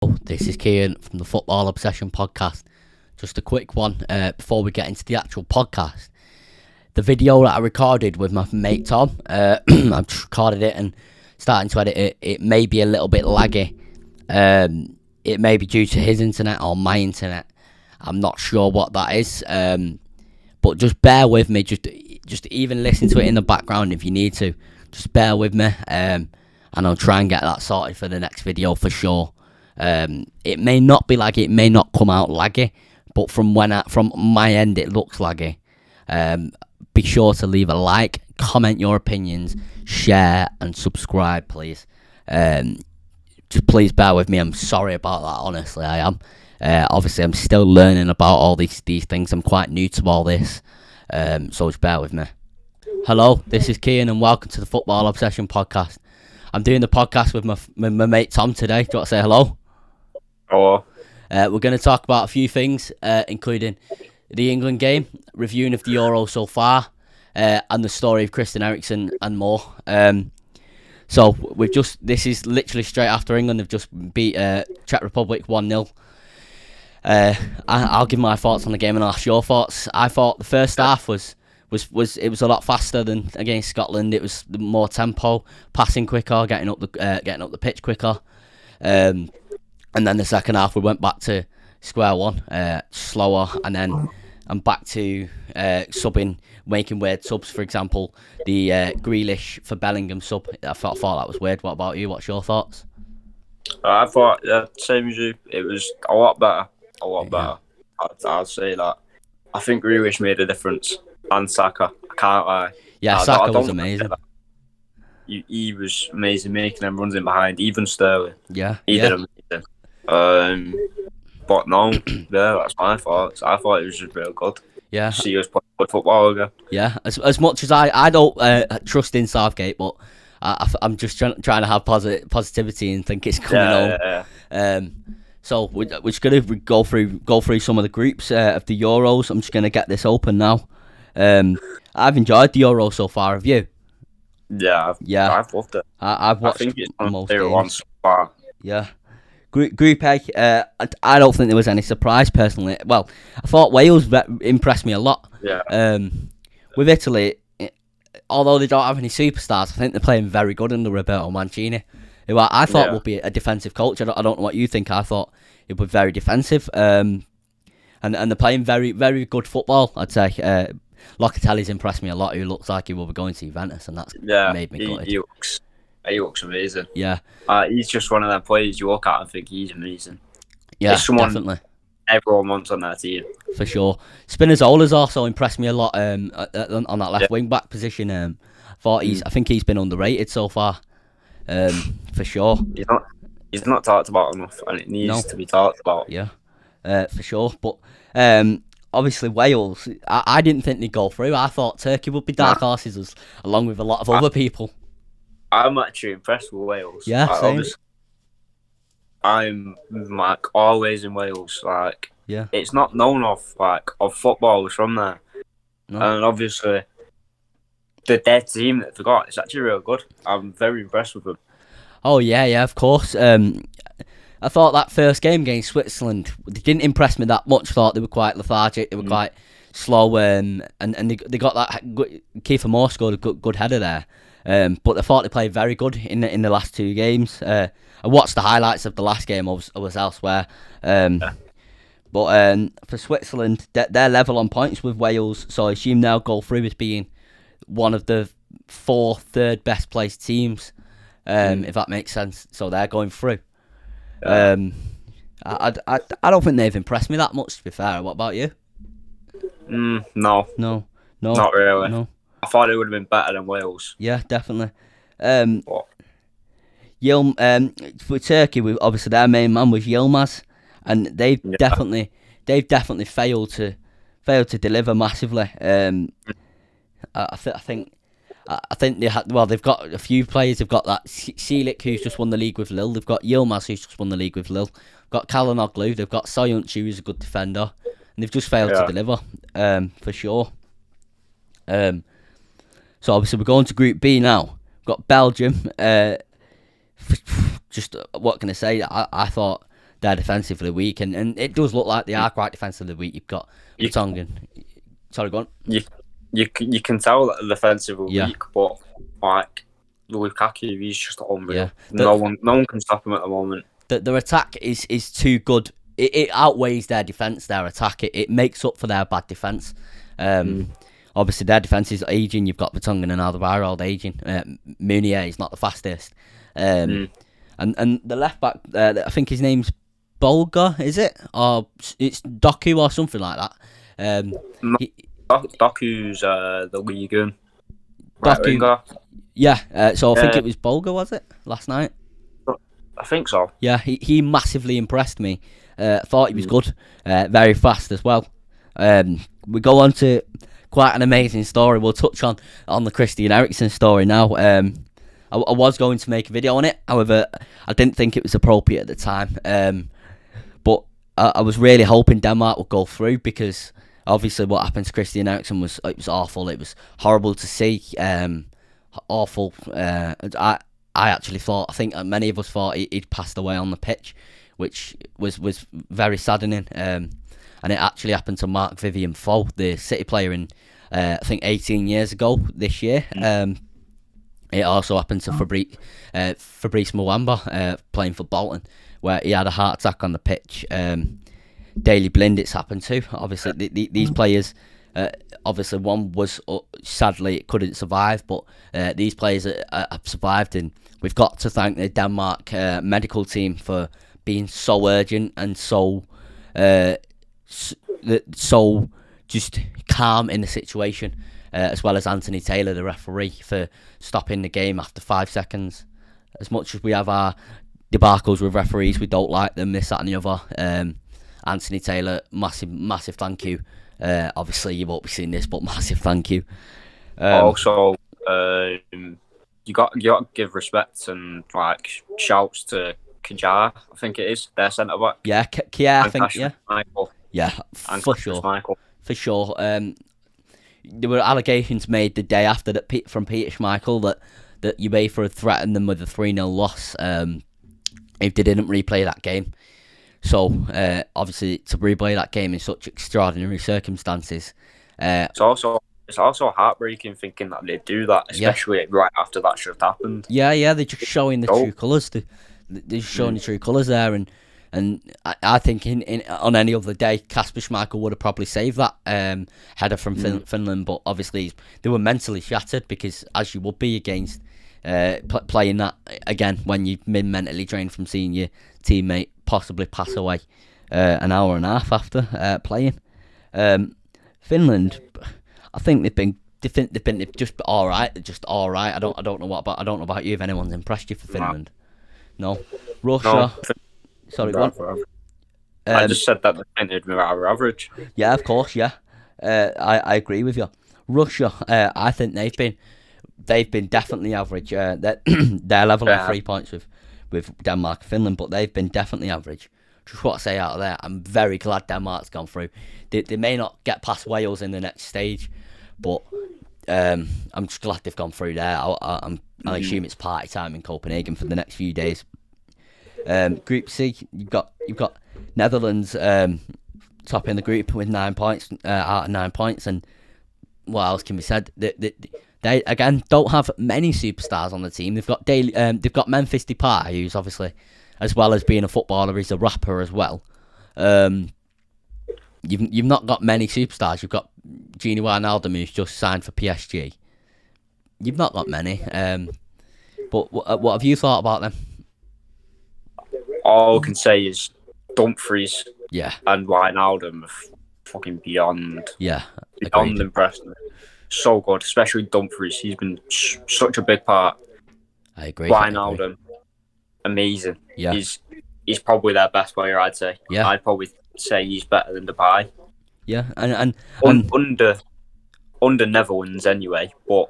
This is Kian from the Football Obsession podcast. Just a quick one before we get into the actual podcast. The video that I recorded with my mate Tom, I've recorded it and starting to edit it. It may be a little bit laggy. It may be due to his internet or my internet. I'm not sure what that is. But just bear with me. Just even listen to it in the background if you need to. Just bear with me. And I'll try and get that sorted for the next video for sure. It may not be laggy, it may not come out laggy, but from my end it looks laggy. Be sure to leave a like, comment your opinions, share and subscribe, please. Just please bear with me. I'm sorry about that, honestly I am. Obviously I'm still learning about all these things. I'm quite new to all this, so just bear with me. Hello, this is Kian and welcome to the Football Obsession podcast. I'm doing the podcast with my mate Tom today. Do you want to say hello? Hello. We're going to talk about a few things, including the England game, reviewing of the Euro so far, and the story of Christian Eriksen and more. So this is literally straight after England have just beat Czech Republic 1-0. I'll give my thoughts on the game and I'll ask your thoughts. I thought the first half was a lot faster than against Scotland. It was more tempo, passing quicker, getting up the pitch quicker. And then the second half we went back to square one, slower, and then I'm back to subbing, making weird subs. For example, the Grealish for Bellingham sub. I thought that was weird. What about you? What's your thoughts? I thought same as you. It was a lot better. A lot better. I'd say that. I think Grealish made a difference, and Saka. I can't lie. Yeah, Saka was amazing. He was amazing, making them runs in behind. Even Sterling. Yeah, he did amazing. But no, yeah, that's my thoughts. I thought it was just real good. Yeah, see us play football again. Yeah, as much as I don't trust in Southgate, but I'm just trying to have positivity and think it's coming home. Yeah. So we're just gonna go through some of the groups of the Euros. I'm just gonna get this open now. I've enjoyed the Euro so far. Have you? Yeah, I've loved it. I've watched I think it's most favorite one so far. Yeah. Group A, I don't think there was any surprise personally. Well, I thought Wales impressed me a lot. Yeah. With Italy, although they don't have any superstars, I think they're playing very good under Roberto Mancini, who I thought would be a defensive coach. I don't know what you think. I thought it would be very defensive. And they're playing very, very good football, I'd say. Locatelli's impressed me a lot. Who looks like he will be going to Juventus, and that's made me gutted. He looks amazing. Yeah. He's just one of them players you look at and think he's amazing. Yeah, definitely. Everyone wants on that team. For sure. Spinazzola's also impressed me a lot on that left wing back position. I think he's been underrated so far. For sure. He's not talked about enough, and it needs to be talked about. Yeah. For sure. But obviously Wales, I didn't think they'd go through. I thought Turkey would be dark horses along with a lot of other people. I'm actually impressed with Wales. Yeah, same. I'm always in Wales. It's not known of footballers from there, and obviously the dead team that they got is actually real good. I'm very impressed with them. Oh yeah, of course. I thought that first game against Switzerland, they didn't impress me that much. Thought they were quite lethargic. They were quite slow, and they got that. Kiefer Moore scored a good header there. But I thought they played very good in the last two games. I watched the highlights of the last game. I was elsewhere. But for Switzerland, they're level on points with Wales, so I assume they'll go through as being one of the third best placed teams, if that makes sense. So they're going through. I don't think they've impressed me that much, to be fair. What about you? No, not really. No. I thought it would have been better than Wales. Yeah, definitely. For Turkey, obviously their main man was Yilmaz, and they've definitely failed to deliver massively. I think they've got a few players. They've got that Selic who's just won the league with Lille. They've got Yilmaz who's just won the league with Lille. They've got Calhanoglu. They've got Soyuncu who's a good defender, and they've just failed to deliver. For sure. So obviously we're going to Group B now. We've got Belgium. Just what can I say? I thought they're defensively weak, and it does look like they are quite defensively weak. You've got Vertonghen. Sorry, go on. You can tell that they're defensively weak, but like Lukaku, he's just unreal. No one can stop him at the moment. Their attack is too good. It outweighs their defence. Their attack it makes up for their bad defence. Obviously, their defence is ageing. You've got Vertonghen and Alderweireld ageing. Meunier is not the fastest. And the left back, I think his name's Bolga, is it? Or it's Doku or something like that. Doku's the Ligue 1 winger. Yeah, so I think it was Bolga, was it, last night? I think so. Yeah, he massively impressed me. Thought he was good, very fast as well. We go on to quite an amazing story. We'll touch on the Christian Eriksen story now. I was going to make a video on it, however, I didn't think it was appropriate at the time. But I was really hoping Denmark would go through, because obviously what happened to Christian Eriksen was awful. It was horrible to see. Awful. I actually thought, I think many of us thought he'd passed away on the pitch, which was very saddening. And it actually happened to Marc-Vivien Foe, the City player in I think 18 years ago this year. It also happened to Fabrice Muamba, playing for Bolton, where he had a heart attack on the pitch. Daley Blind it's happened to. Obviously, these players, obviously one was, sadly, it couldn't survive, but these players have survived, and we've got to thank the Denmark medical team for being so urgent and so just calm in the situation, as well as Anthony Taylor, the referee, for stopping the game after 5 seconds. As much as we have our debacles with referees, we don't like them, this, that and the other. Anthony Taylor, massive thank you. Obviously you won't be seeing this, but massive thank you. Also, you got to give respect and like shouts to Kjaer, I think it is, their centre back. Yeah, Kjaer, I think, yeah. Michael. Yeah, and for sure. Michael. For sure. There were allegations made the day after that from Peter Schmeichel that UEFA had threatened them with a 3-0 loss if they didn't replay that game. So obviously to replay that game in such extraordinary circumstances. It's also heartbreaking thinking that they do that, especially right after that should have happened. Yeah, they're just showing the true colours. They're showing the true colours there, and I think on any other day, Kasper Schmeichel would have probably saved that header from Finland, but obviously they were mentally shattered, because as you would be against playing that again when you've been mentally drained from seeing your teammate possibly pass away an hour and a half after playing. Finland, I think they've been just all right. They're just all right. I don't know about you, if anyone's impressed you for Finland. No, Russia. No. Sorry, go on. I just said that they were our average. Yeah, of course, yeah. I agree with you. Russia, I think they've been definitely average. They're level on 3 points with Denmark and Finland, but they've been definitely average. Just what I say out of there, I'm very glad Denmark's gone through. They may not get past Wales in the next stage, but I'm just glad they've gone through there. I assume it's party time in Copenhagen for the next few days. Group C, you've got Netherlands topping the group with 9 points out of 9 points, and what else can be said? They again don't have many superstars on the team. They've got Memphis Depay, who's obviously, as well as being a footballer, he's a rapper as well. You've not got many superstars. You've got Gini Wijnaldum, who's just signed for PSG. You've not got many. But what have you thought about them? All I can say is Dumfries and Wijnaldum are fucking beyond impressed. So good, especially Dumfries. He's been such a big part. I agree. Wijnaldum, amazing. Yeah. He's probably their best player, I'd say. Yeah. I'd probably say he's better than Depay. Yeah, and under Netherlands anyway, but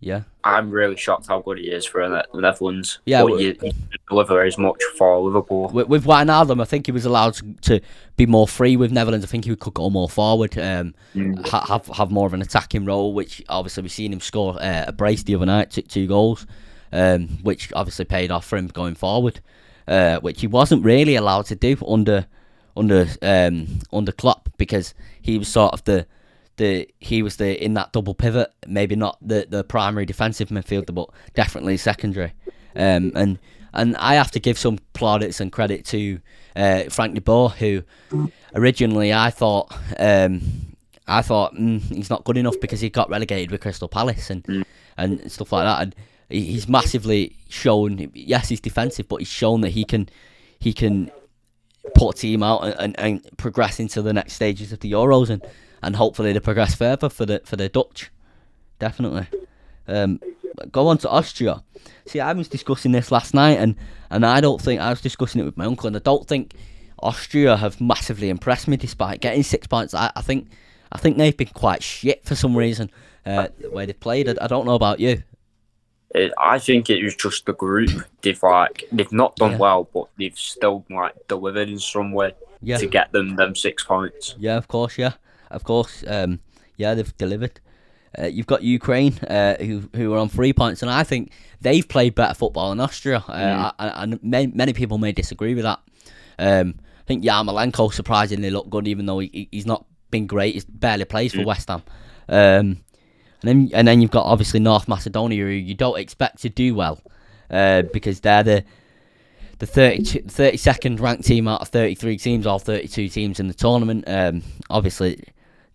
yeah, I'm really shocked how good he is for the Netherlands. Yeah, but he deliver as much for Liverpool. With Wijnaldum, I think he was allowed to be more free with Netherlands. I think he could go more forward, have more of an attacking role, which obviously we've seen him score a brace the other night, 2 goals, which obviously paid off for him going forward. which he wasn't really allowed to do under Klopp, because he was sort of in that double pivot, maybe not the primary defensive midfielder, but definitely secondary. And I have to give some plaudits and credit to Frank de Boer, who originally I thought he's not good enough because he got relegated with Crystal Palace and stuff like that. And he's massively shown. Yes, he's defensive, but he's shown that he can put a team out and progress into the next stages of the Euros and hopefully to progress further for the Dutch. Definitely. Go on to Austria. See, I was discussing this last night, and I was discussing it with my uncle, and I don't think Austria have massively impressed me despite getting 6 points. I think they've been quite shit for some reason, the way they played. I don't know about you. I think it was just the group. They've not done well, but they've still delivered in some way to get them 6 points. Yeah, of course. They've delivered. You've got Ukraine, who are on 3 points, and I think they've played better football than Austria. And many people may disagree with that. I think Yarmolenko surprisingly looked good, even though he's not been great. He barely plays for West Ham. And then you've got obviously North Macedonia, who you don't expect to do well, because they're the 32nd ranked team out of 33 teams, or 32 teams in the tournament. Obviously,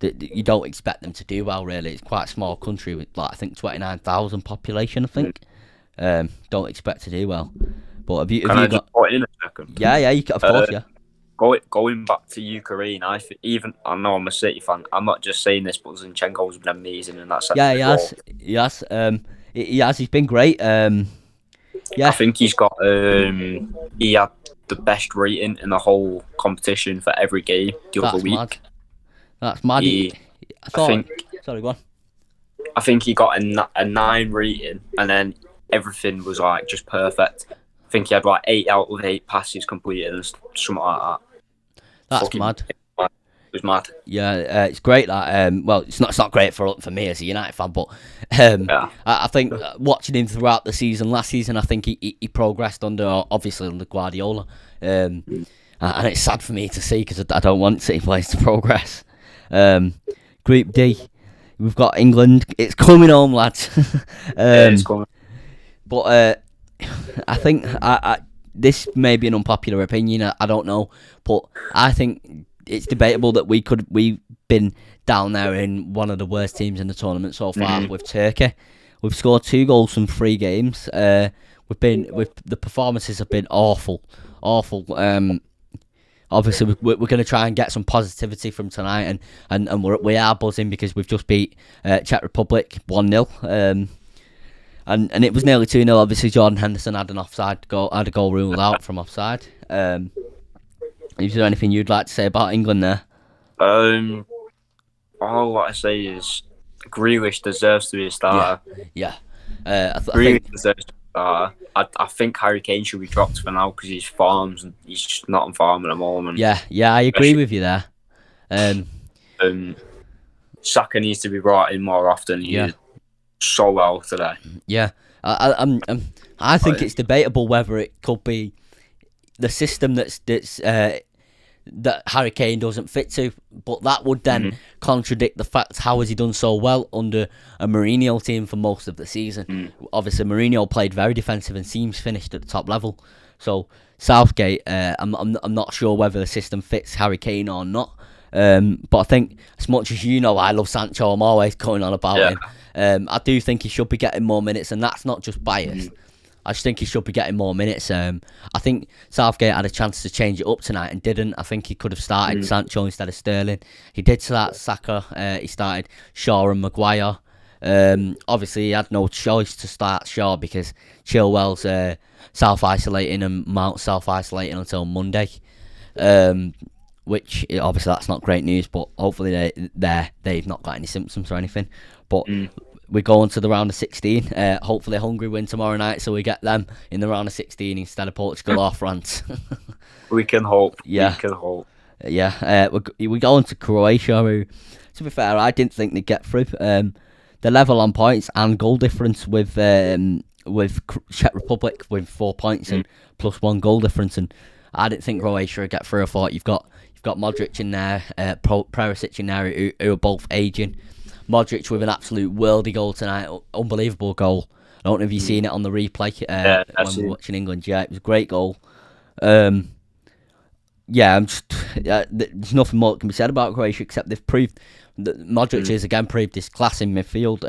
you don't expect them to do well, really. It's quite a small country with, I think, 29,000 population, I think. Don't expect to do well. But have you got... just put in a second? Yeah, you can, of course, yeah. Going back to Ukraine, I know I'm a City fan. I'm not just saying this, but Zinchenko's been amazing in that sense. Yeah, he has. He has. He's been great. I think he's got. He had the best rating in the whole competition for every game the other week. Mad. That's mad. Sorry, go on. I think he got a 9 rating, and then everything was just perfect. I think he had 8 out of 8 passes completed and something like that. That's mad. It was mad. Yeah, it's great that. Well, it's not great for me as a United fan, but I think watching him throughout the season, last season, I think he progressed under Guardiola, and it's sad for me to see because I don't want City players to progress. Group D, we've got England. It's coming home, lads. It's coming. But I think this may be an unpopular opinion. I don't know, but I think it's debatable that we've been down there in one of the worst teams in the tournament so far with Turkey. We've scored 2 goals from 3 games. The performances have been awful. Obviously, we're going to try and get some positivity from tonight, and we are buzzing because we've just beat Czech Republic 1-0. And it was nearly 2-0. Obviously, Jordan Henderson had a goal ruled out from offside. Is there anything you'd like to say about England there? All what I say is Grealish deserves to be a starter. Yeah. Grealish deserves to be a starter. I think Harry Kane should be dropped for now because he's just not on form at the moment. Yeah, I agree with you there. Saka needs to be brought in more often. He did so well today. Yeah, I think it's debatable whether it could be the system that Harry Kane doesn't fit to, but that would then contradict the fact how has he done so well under a Mourinho team for most of the season. Obviously, Mourinho played very defensive and seems finished at the top level. So Southgate, I'm not sure whether the system fits Harry Kane or not. But I think as much as you know, I love Sancho. I'm always going on about him. I do think he should be getting more minutes, and that's not just bias. I just think he should be getting more minutes. I think Southgate had a chance to change it up tonight and didn't. I think he could have started Sancho instead of Sterling. He did start Saka. He started Shaw and Maguire. Obviously, he had no choice to start Shaw because Chilwell's self-isolating and Mount's self-isolating until Monday. Which, obviously, that's not great news, but hopefully they've not got any symptoms or anything. But we go on to the round of 16. Hopefully Hungary win tomorrow night, so we get them in the round of 16 instead of Portugal or France. We can hope. Yeah. We can hope. Yeah. We go on to Croatia, who, to be fair, I didn't think they'd get through. They're level on points and goal difference with with Czech Republic with 4 points and plus 1 goal difference, and I didn't think Croatia would get through. I thought you've got Modric in there, Perisic in there, who are both aging. Modric with an absolute worldy goal tonight, unbelievable goal. I don't know if you've seen it on the replay when we were watching England. Yeah, it was a great goal. There's nothing more that can be said about Croatia except they've proved that Modric has again proved his class in midfield.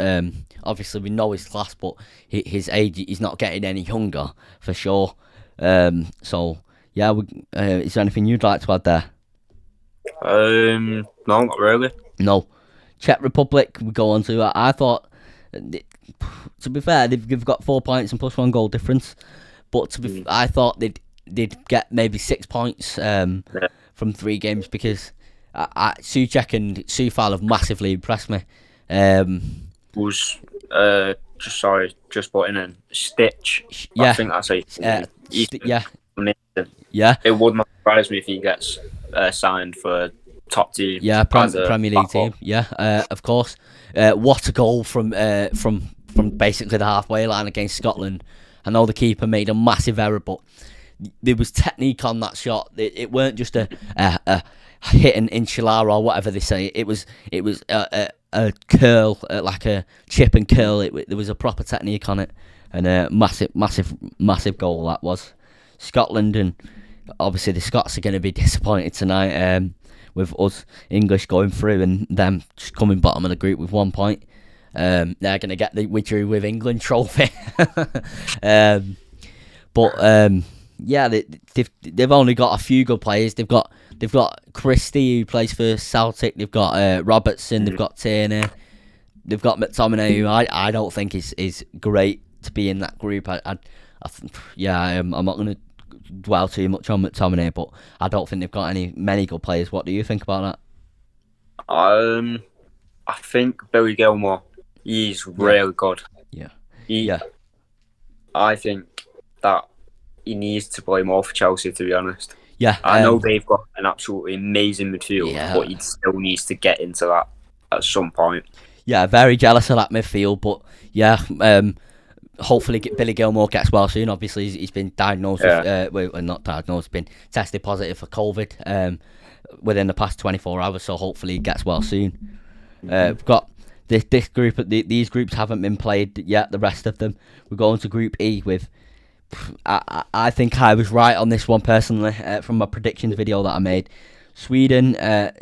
Obviously, we know his class, but his age, he's not getting any younger for sure. Is there anything you'd like to add there? No, not really. No. Czech Republic, we go on to. I thought, to be fair, they've got 4 points and plus 1 goal difference, but I thought they'd get maybe 6 points from 3 games because Souček and Soufal have massively impressed me. Just putting in Stitch. Yeah, I think that's yeah. It would not surprise me if he gets signed for top team. Yeah, Premier League team. Yeah, of course. What a goal from basically the halfway line against Scotland. I know the keeper made a massive error, but there was technique on that shot. It weren't just a hit an enchilada or whatever they say. It was a curl, like a chip and curl. There was a proper technique on it, and a massive goal that was. Scotland, and obviously the Scots are going to be disappointed tonight with us English going through and them just coming bottom of the group with 1 point. They're going to get the "we drew with England" trophy. They've only got a few good players. They've got Christie, who plays for Celtic. They've got Robertson. They've got Tierney. They've got McTominay, who I don't think is great to be in that group. I'm not going to dwell too much on McTominay, but I don't think they've got many good players. What do you think about that? I think Billy Gilmour, he's really good. Yeah. I think that he needs to play more for Chelsea, to be honest. Yeah. I know they've got an absolutely amazing midfield, but he still needs to get into that at some point. Yeah, very jealous of that midfield, but hopefully Billy Gilmour gets well soon. Obviously, he's been diagnosed not diagnosed, been tested positive for COVID within the past 24 hours, so hopefully he gets well soon. We've got this group. These groups haven't been played yet, the rest of them. We're going to Group E with... I think I was right on this one personally from my predictions video that I made. Sweden are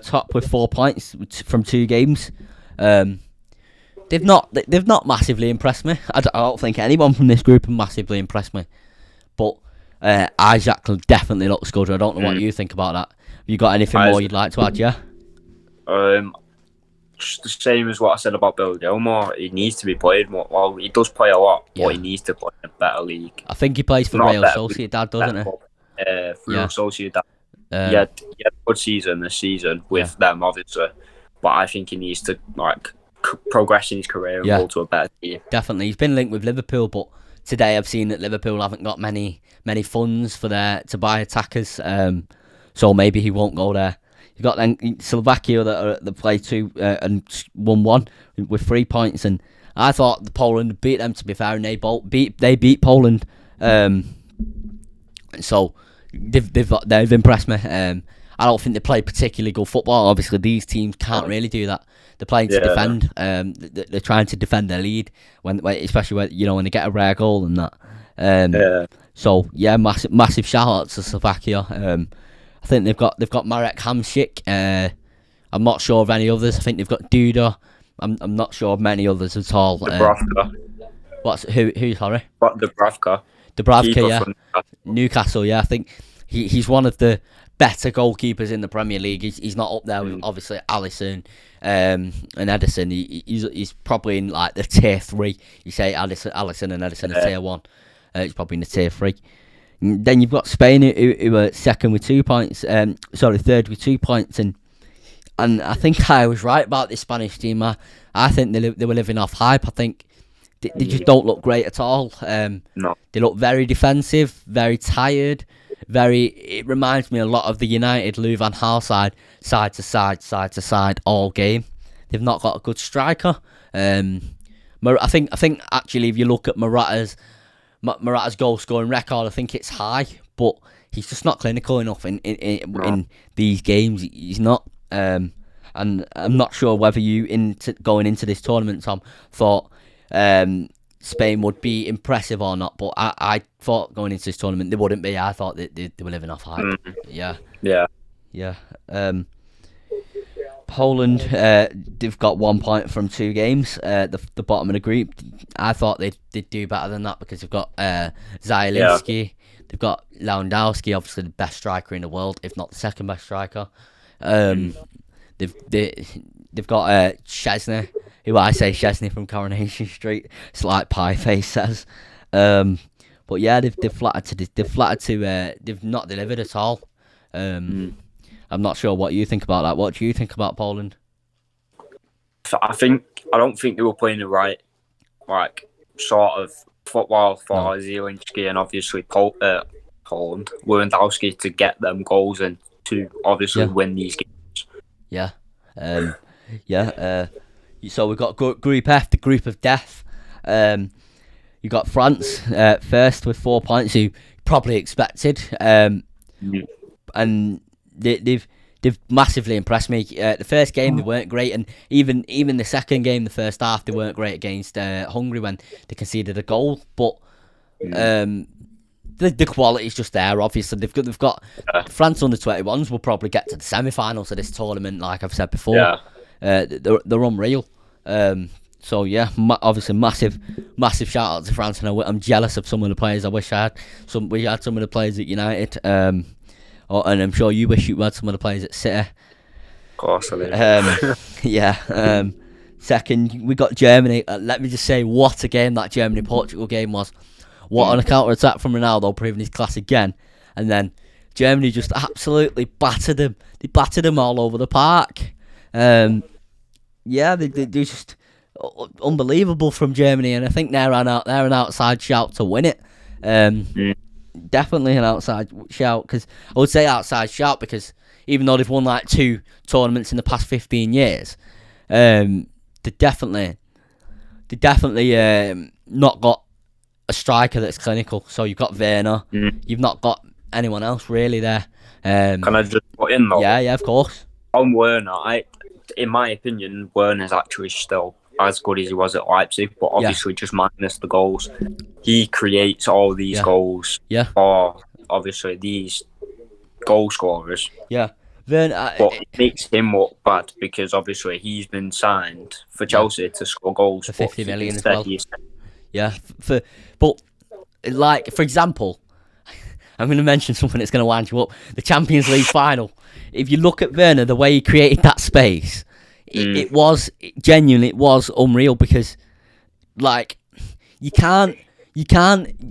top with 4 points from 2 games. They've not massively impressed me. I don't think anyone from this group have massively impressed me. But Isaac definitely looks good. I don't know what you think about that. Have you got anything more you'd like to add, yeah? Just the same as what I said about Bill Gilmour. He needs to be played more. Well, he does play a lot, but he needs to play in a better league. I think he plays for Real Sociedad, doesn't he? Real Sociedad. He had a good season this season with them, obviously. But I think he needs to progress in his career and go to a better team. Definitely. He's been linked with Liverpool, but today I've seen that Liverpool haven't got many funds to buy attackers. So maybe he won't go there. You've got then Slovakia that play 2 and 1-1 with 3 points, and I thought Poland beat them, to be fair, and they beat Poland. So they've impressed me. I don't think they play particularly good football. Obviously, these teams can't really do that. They're playing to defend. They're trying to defend their lead especially when they get a rare goal and that. So massive shout out to Slovakia. I think they've got Marek Hamšík. I'm not sure of any others. I think they've got Duda. I'm not sure of many others at all. Dubravka. Who? Sorry. Dubravka. Dubravka, yeah. Newcastle, yeah. I think he's one of the better goalkeepers in the Premier League. He's not up there with obviously Alisson and Ederson. He's probably in like the tier 3. You say Alisson and Ederson are tier 1. He's probably in the tier 3. Then you've got Spain, who are second with 2 points. Third with 2 points, and I think I was right about this Spanish team. I think they were living off hype. I think they just don't look great at all. No, they look very defensive, very tired. It reminds me a lot of the United Louis van Gaal side to side all game. They've not got a good striker. I think actually, if you look at Morata's goal scoring record, I think it's high, but he's just not clinical enough in these games. He's not. And I'm not sure whether you going into this tournament, Tom, thought Spain would be impressive or not, but I thought going into this tournament they wouldn't be. I thought they were living off hype. Yeah. Poland, they've got 1 point from 2 games. The bottom of the group. I thought they'd do better than that because they've got Zielinski, they've got Lewandowski, obviously the best striker in the world, if not the second best striker. They've got Szczesny, who I say Szczesny from Coronation Street. It's like Pieface says. But yeah, they've not delivered at all. I'm not sure what you think about that. What do you think about Poland? I don't think they were playing the right sort of football for Zielinski and obviously Poland, Lewandowski, to get them goals and to obviously win these games. Yeah. So we've got Group F, the group of death. You got France first with 4 points, who probably expected. And they've massively impressed me. The first game they weren't great, and even the second game, the first half, they weren't great against Hungary when they conceded a goal. But the quality's just there. Obviously, they've got France under 21s will probably get to the semi-finals of this tournament. Like I've said before, they're unreal. So yeah, obviously massive shout out to France, and I'm jealous of some of the players. I wish we had some of the players at United. And I'm sure you wish you had some of the players at City. Of course I do. Second, we got Germany. Let me just say, what a game that Germany-Portugal game was. What on a counter-attack from Ronaldo, proving his class again. And then Germany just absolutely battered them. They battered them all over the park. They just unbelievable from Germany. And I think they're an outside shout to win it. Definitely an outside shout, because I would say outside shout because even though they've won like 2 tournaments in the past 15 years, they definitely not got a striker that's clinical. So you've got Werner, you've not got anyone else really there. Can I just put in though? Yeah, of course. On Werner, in my opinion, Werner's actually still as good as he was at Leipzig, but obviously just minus the goals. He creates all these goals for obviously these goal scorers. Yeah. But it makes him look bad because obviously he's been signed for Chelsea to score goals for 50 million as well. Yeah. But like, for example, I'm going to mention something that's going to wind you up. The Champions League final. If you look at Werner, the way he created that space, it was unreal, because like you can't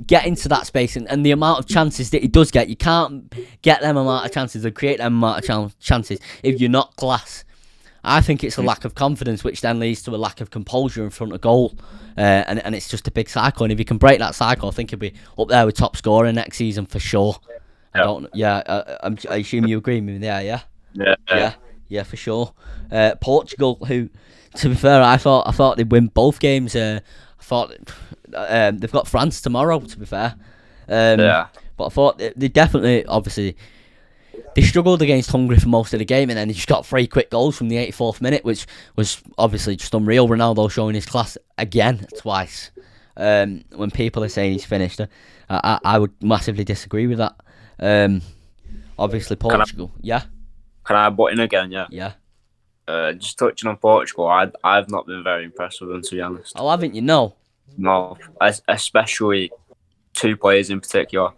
get into that space, and the amount of chances that he does get, you can't get them amount of chances or create them amount of chances if you're not class. I think it's a lack of confidence, which then leads to a lack of composure in front of goal, and it's just a big cycle. And if you can break that cycle, I think he'll be up there with top scorer next season for sure. I assume you agree with me there, yeah, for sure. Portugal, who, to be fair, I thought they'd win both games. I thought they've got France tomorrow, to be fair. But I thought they definitely, obviously, they struggled against Hungary for most of the game, and then they just got 3 quick goals from the 84th minute, which was obviously just unreal. Ronaldo showing his class again twice. When people are saying he's finished, I would massively disagree with that. Obviously, Portugal. Can I butt in again? Yeah. Just touching on Portugal, I've not been very impressed with them, to be honest. Oh, haven't you? No, especially 2 players in particular.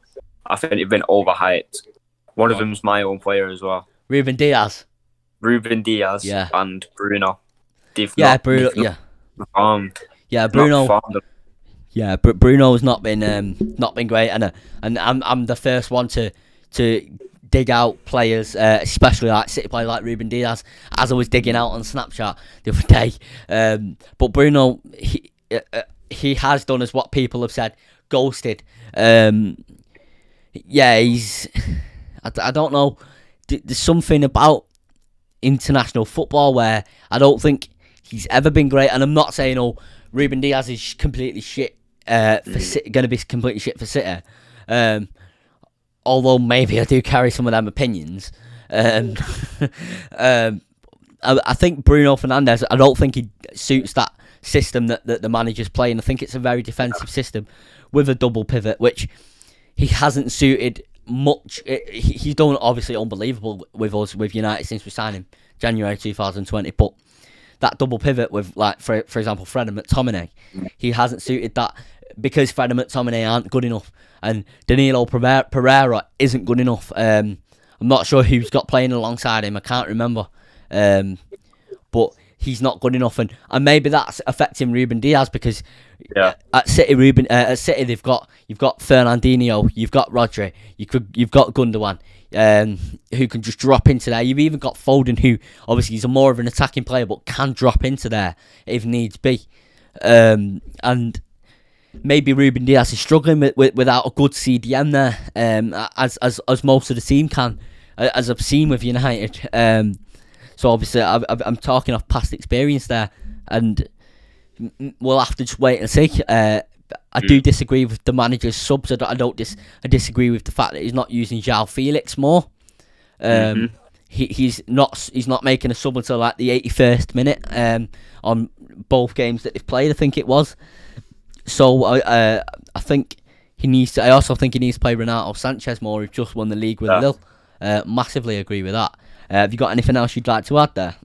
I think they've been overhyped. One of them's my own player as well. Ruben Diaz. And Bruno. Bruno. Performed. Bruno. Bruno's not been great, and I'm the first one to dig out players, especially like City players like Ruben Diaz, as I was digging out on Snapchat the other day. But Bruno, he has done as what people have said, ghosted. He's. I don't know. There's something about international football where I don't think he's ever been great, and I'm not saying Ruben Diaz is completely shit. Going to be completely shit for City. Although maybe I do carry some of them opinions. I think Bruno Fernandes, I don't think he suits that system that the manager's playing. I think it's a very defensive system with a double pivot, which he hasn't suited much. He's done obviously unbelievable with us, with United, since we signed him January 2020, but that double pivot with, like, for example, Fred and McTominay, he hasn't suited that because Fred and McTominay aren't good enough, and Danilo Pereira isn't good enough. I'm not sure who's got playing alongside him. I can't remember, but he's not good enough, and maybe that's affecting Ruben Diaz because at City, at City you've got Fernandinho, you've got Rodri, you've got Gundogan, who can just drop into there. You've even got Foden, who obviously he's more of an attacking player, but can drop into there if needs be. And maybe Ruben Diaz is struggling without a good CDM there, as most of the team can, as I've seen with United. So obviously I'm talking off past experience there, and we'll have to just wait and see. I do disagree with the manager's subs. I disagree with the fact that he's not using João Felix more. He's not making a sub until like the 81st minute on both games that they've played, I think it was. So I think he needs to. I also think he needs to play Renato Sanchez more, who just won the league with Lille. Massively agree with that. Have you got anything else you'd like to add there?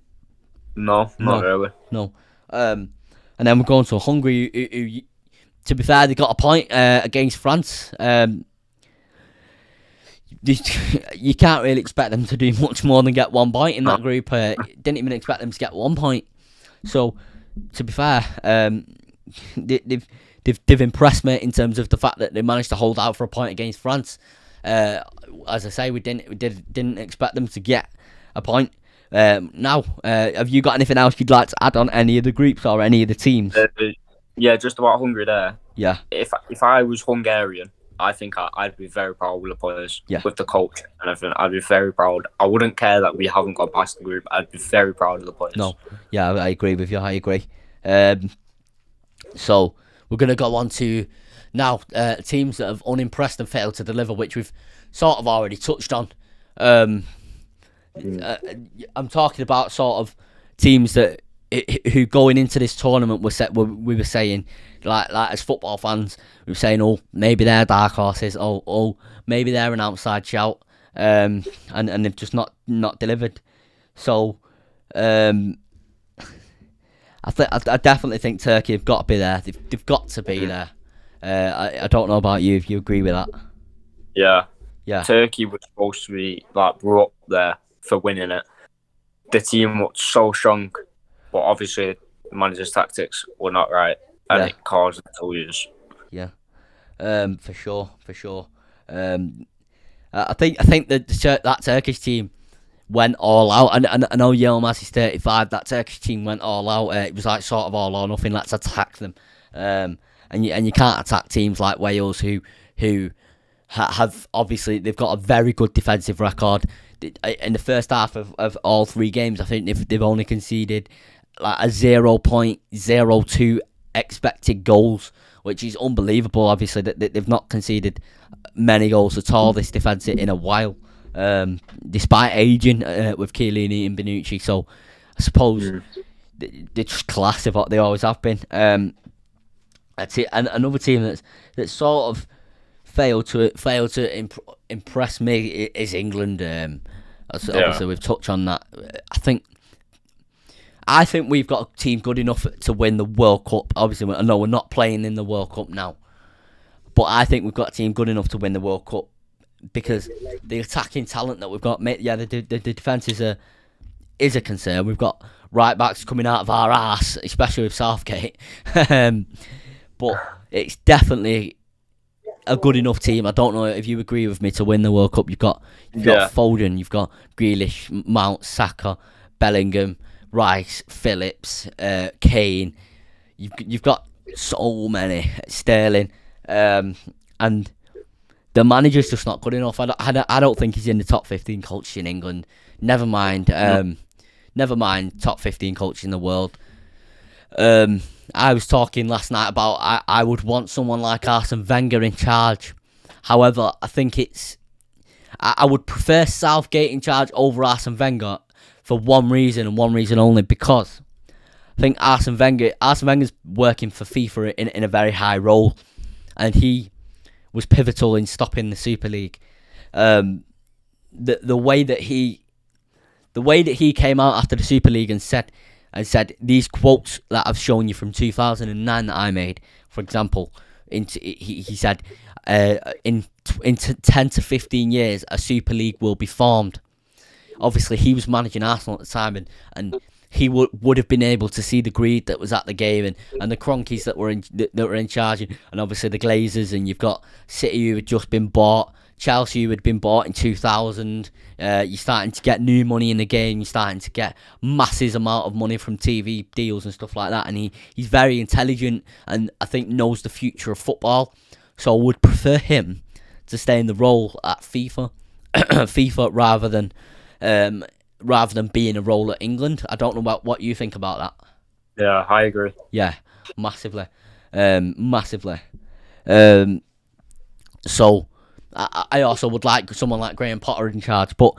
No, not really. No. And then we're going to Hungary, who, to be fair, they got a point against France. You can't really expect them to do much more than get 1 point in that group. Didn't even expect them to get 1 point. So, to be fair, they've impressed me in terms of the fact that they managed to hold out for a point against France. As I say, we didn't expect them to get a point. Now, have you got anything else you'd like to add on any of the groups or any of the teams? Yeah, just about Hungary there. Yeah. If I was Hungarian, I think I'd be very proud with the players, with the coach and everything. I'd be very proud. I wouldn't care that we haven't got past the group. I'd be very proud of the players. No, yeah, I agree with you. I agree. So we're going to go on to now teams that have unimpressed and failed to deliver, which we've sort of already touched on. I'm talking about sort of teams that who going into this tournament we were saying, like as football fans, we were saying, oh, maybe they're dark horses, oh maybe they're an outside shout, and they've just not delivered. So I definitely think Turkey have got to be there. They've got to be there. I don't know about you, if you agree with that. Yeah. Turkey was supposed to be like brought up there for winning it. The team was so strong, but obviously the manager's tactics were not right, and it caused them to lose. Yeah, for sure. I think that Turkish team went all out, and I know Yilmaz is 35. That Turkish team went all out. It was like sort of all or nothing. Let's attack them, and you can't attack teams like Wales who have obviously they've got a very good defensive record. In the first half of all 3 games, I think they've only conceded like a 0.02 expected goals, which is unbelievable. Obviously, that they've not conceded many goals at all, this defence, in a while, despite aging with Chiellini and Bonucci. So I suppose they're just class of what they always have been. And another team that's sort of failed to impress me is England. Obviously, we've touched on that. I think we've got a team good enough to win the World Cup. Obviously, I know we're not playing in the World Cup now, but I think we've got a team good enough to win the World Cup because the attacking talent that we've got, the defence is a concern. We've got right backs coming out of our arse, especially with Southgate. But it's definitely a good enough team. I don't know if you agree with me, to win the World Cup. You've got Foden, you've got Grealish, Mount, Saka, Bellingham, Rice, Phillips, Kane. You've got so many, Sterling, and the manager's just not good enough. I don't think he's in the top 15 coaches in England. Never mind top 15 coaches in the world. I was talking last night about I would want someone like Arsene Wenger in charge. However, I think I would prefer Southgate in charge over Arsene Wenger for one reason and one reason only, because I think Arsene Wenger's working for FIFA in a very high role, and he was pivotal in stopping the Super League. The way that he came out after the Super League and said these quotes that I've shown you from 2009 that I made, for example, he said, in 10 to 15 years, a Super League will be formed. Obviously, he was managing Arsenal at the time, and he would have been able to see the greed that was at the game, and the Cronkies that were in charge, and obviously the Glazers, and you've got City who had just been bought, Chelsea who had been bought in 2000. You're starting to get new money in the game. You're starting to get massive amount of money from TV deals and stuff like that. And he's very intelligent, and I think knows the future of football. So I would prefer him to stay in the role at FIFA, rather than being a role at England. I don't know what you think about that. Yeah, I agree. Yeah, massively. So I also would like someone like Graham Potter in charge, but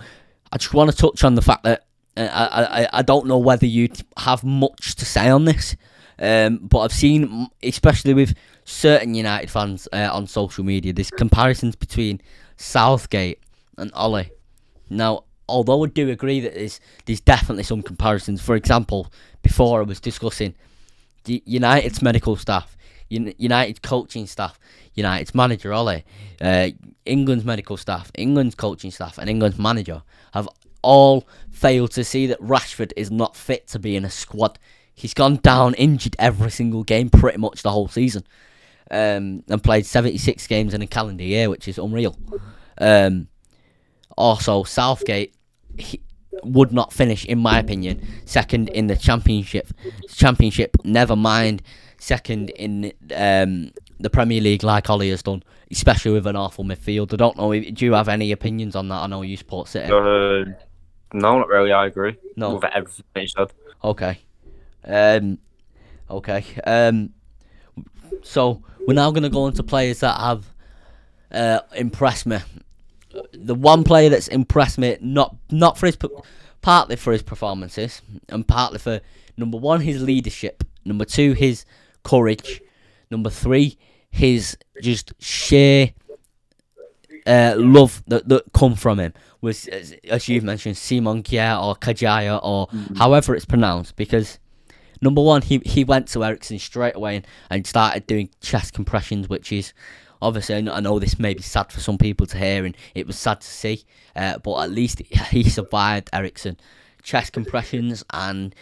I just want to touch on the fact that I don't know whether you'd have much to say on this, but I've seen, especially with certain United fans on social media, there's comparisons between Southgate and Ole. Now, although I do agree that there's definitely some comparisons. For example, before I was discussing United's medical staff, United's coaching staff, United's manager Ole, England's medical staff, England's coaching staff, and England's manager have all failed to see that Rashford is not fit to be in a squad. He's gone down injured every single game pretty much the whole season, and played 76 games in a calendar year, which is unreal. Also, Southgate would not finish, in my opinion, second in the championship. Never mind second in the Premier League like Ollie has done, especially with an awful midfield. I don't know, do you have any opinions on that? I know you support City. No, not really. I agree. No, with everything you said. Okay. So we're now going to go into players that have impressed me. The one player that's impressed me, not for partly for his performances, and partly for, number one, his leadership, number two, his courage, number three, his just sheer love that come from him, was, as you've mentioned, Simon Kjaer or Kajaya or however it's pronounced, because number one, he went to Eriksen straight away and started doing chest compressions, which is, obviously, I know this may be sad for some people to hear, and it was sad to see, but at least he survived Eriksen. Chest compressions and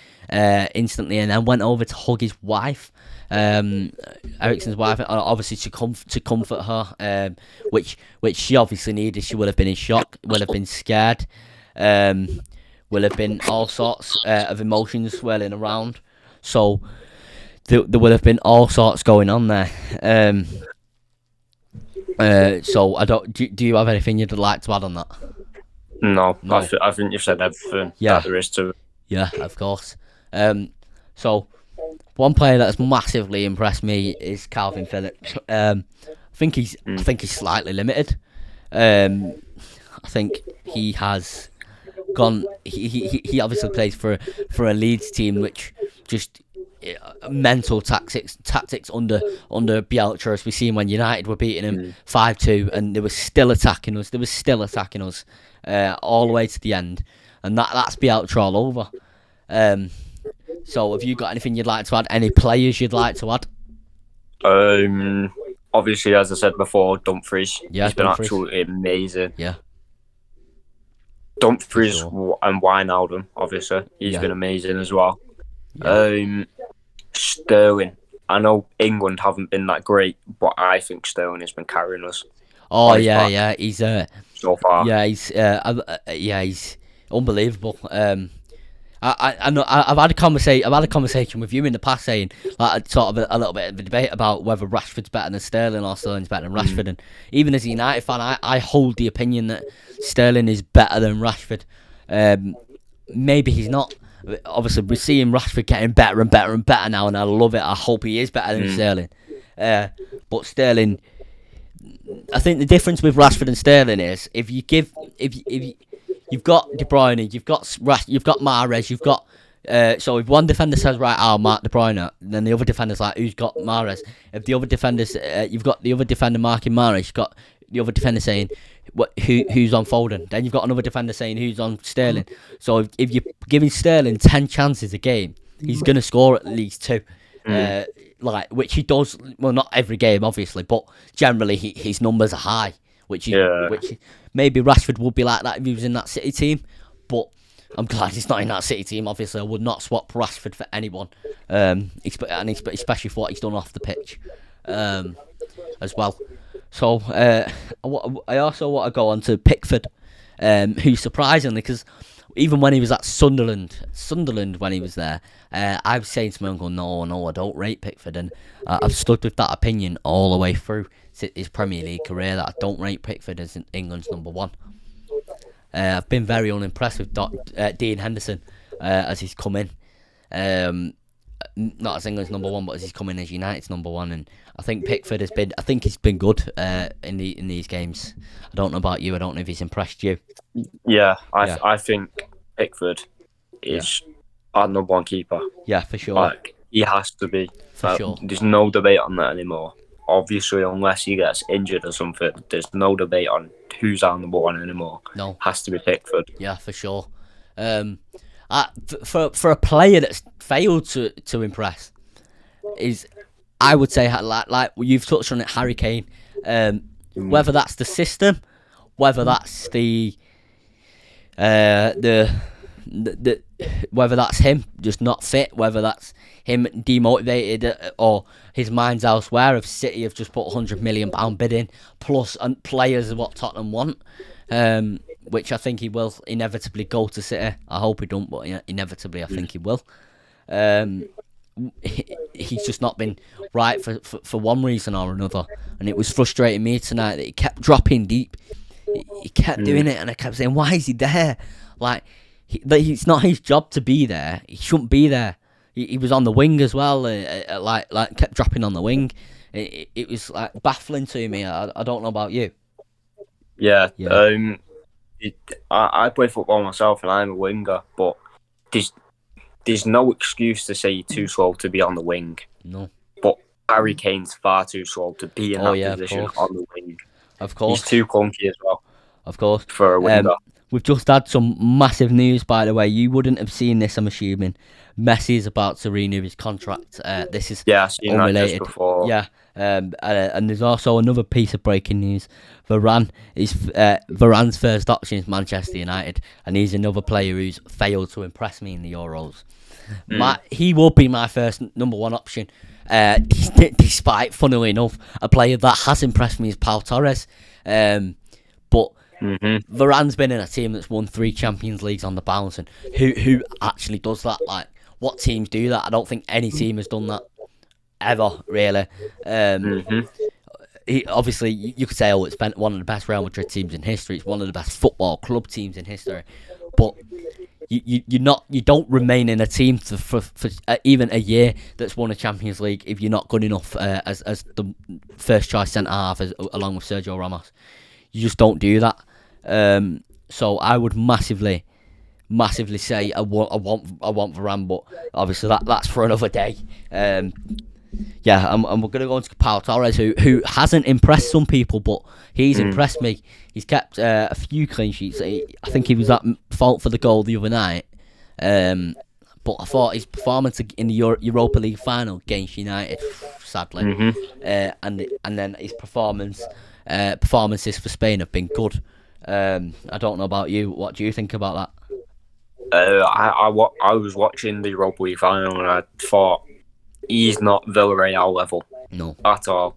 instantly, and then went over to hug his wife, Eriksen's wife, obviously to comfort her, which she obviously needed. She would have been in shock, would have been scared, will have been all sorts of emotions swirling around. So there would have been all sorts going on there. So I don't. Do you have anything you'd like to add on that? No. I think you've said everything that there is to it. Yeah, of course. So one player that's massively impressed me is Calvin Phillips. I think he's slightly limited. I think he has gone. He obviously plays for a Leeds team, which just mental tactics under Bielsa, as we seen when United were beating him 5-2, and they were still attacking us. All the way to the end, and that's Bielsa all over. So have you got anything you'd like to add? Any players you'd like to add? Obviously, as I said before, Dumfries. Yeah, he's been absolutely amazing. Yeah. Dumfries and Wijnaldum, obviously, he's been amazing as well. Yeah. Sterling. I know England haven't been that great, but I think Sterling has been carrying us. Oh yeah, he's so far. Yeah, he's unbelievable. I know I've had a conversation with you in the past, saying like sort of a little bit of a debate about whether Rashford's better than Sterling or Sterling's better than Rashford, and even as a United fan, I hold the opinion that Sterling is better than Rashford. Maybe he's not. Obviously, we're seeing Rashford getting better and better and better now, and I love it. I hope he is better than Sterling. But Sterling, I think the difference with Rashford and Sterling is if you've got De Bruyne, you've got Mahrez, you've got. So if one defender says, right, I'll mark De Bruyne, then the other defender's like, who's got Mahrez? If the other defender's, you've got the other defender marking Mahrez, you've got the other defender saying, who's on Foden? Then you've got another defender saying, who's on Sterling? So if you're giving Sterling 10 chances a game, he's going to score at least 2. Which he does, well, not every game, obviously, but generally his numbers are high, which maybe Rashford would be like that if he was in that City team, but I'm glad he's not in that City team. Obviously, I would not swap Rashford for anyone, and especially for what he's done off the pitch, as well. So I also want to go on to Pickford, who surprisingly, because even when he was at Sunderland when he was there, I was saying to my uncle, no, I don't rate Pickford, and I've stood with that opinion all the way through his Premier League career, that I don't rate Pickford as England's number 1. I've been very unimpressed with Dean Henderson as he's come in. Not as England's number 1, but as he's come in as United's number 1. And I think Pickford he's been good in these games. I don't know about you. I don't know if he's impressed you. Yeah, I think Pickford is our number 1 keeper. Yeah, for sure. Like, he has to be. For sure. There's no debate on that anymore. Obviously, unless he gets injured or something, there's no debate on who's our number 1 anymore. No. Has to be Pickford. Yeah, for sure. For a player that's failed to impress, I would say, like you've touched on it, Harry Kane. Whether that's the system, whether that's the whether that's him just not fit, whether that's him demotivated, or his mind's elsewhere. If City have just put £100 million bid in, plus players of what Tottenham want, which I think he will inevitably go to City. I hope he don't, but inevitably I think he will. He's just not been right for one reason or another, and it was frustrating me tonight that he kept dropping deep. He kept doing it, and I kept saying, why is he there? Like, it's not his job to be there. He shouldn't be there. He was on the wing as well, like kept dropping on the wing. It was like baffling to me. I don't know about you. Yeah. I play football myself, and I'm a winger, but there's no excuse to say you're too slow to be on the wing. No. But Harry Kane's far too slow to be in that position on the wing. Of course. He's too clunky as well. Of course. For a winger. We've just had some massive news, by the way. You wouldn't have seen this, I'm assuming. Messi is about to renew his contract. This is I've seen unrelated. that just before. Yeah, and there's also another piece of breaking news. Varane's first option is Manchester United, and he's another player who's failed to impress me in the Euros. He will be my first number 1 option, despite, funnily enough, a player that has impressed me is Pau Torres. But Varane's been in a team that's won 3 Champions Leagues on the bounce, and who actually does that? Like, what teams do that? I don't think any team has done that ever, really. Obviously, you could say, it's been one of the best Real Madrid teams in history. It's one of the best football club teams in history. But you don't remain in a team for even a year that's won a Champions League if you're not good enough as the first choice centre half, along with Sergio Ramos. You just don't do that. So I would massively say I want Varane, but obviously that's for another day. And we're gonna go into Pau Torres, who hasn't impressed some people, but he's impressed me. He's kept a few clean sheets. I think he was at fault for the goal the other night. But I thought his performance in the Europa League final against United, sadly, and then his performances for Spain have been good. I don't know about you. What do you think about that? I was watching the Europa League final, and I thought he's not Villarreal level. No, at all.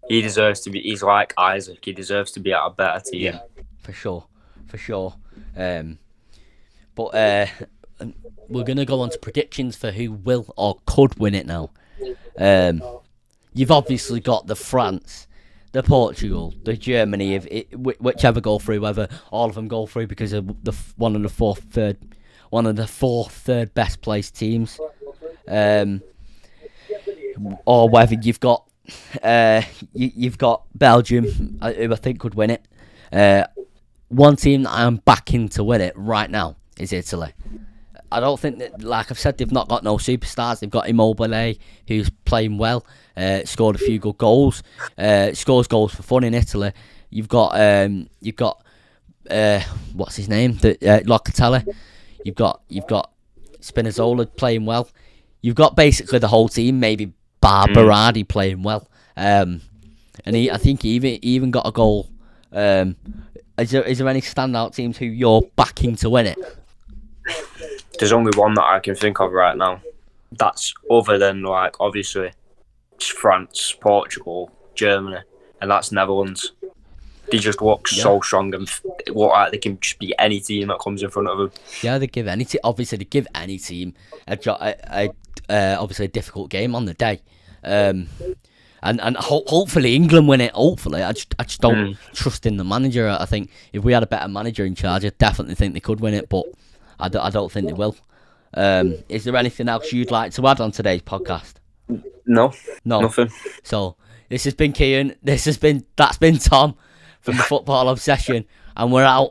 He deserves to be. He's like Isaac. He deserves to be at a better team. Yeah, for sure. But we're gonna go on to predictions for who will or could win it now. You've obviously got the France, the Portugal, the Germany. Whichever go through, whether all of them go through because of one of the one of the third best placed teams, or whether you've got Belgium, who I think could win it. One team that I'm backing to win it right now is Italy. I don't think that, like I've said, they've not got no superstars. They've got Immobile, who's playing well, scored a few good goals, scores goals for fun in Italy. You've got what's his name? Locatelli. You've got Spinazzola playing well. You've got basically the whole team. Maybe Berardi playing well. I think he even got a goal. Is there any standout teams who you're backing to win it? There's only one that I can think of right now. That's other than, like, obviously France, Portugal, Germany, and that's Netherlands. They just look so strong and look like they can just beat any team that comes in front of them. Yeah, they give any team. Obviously, they give any team obviously a difficult game on the day. And hopefully England win it. Hopefully, I just don't trust in the manager. I think if we had a better manager in charge, I definitely think they could win it, but I don't think they will. Is there anything else you'd like to add on today's podcast? No, nothing. So this has been Cian. That's been Tom from the Football Obsession, and we're out.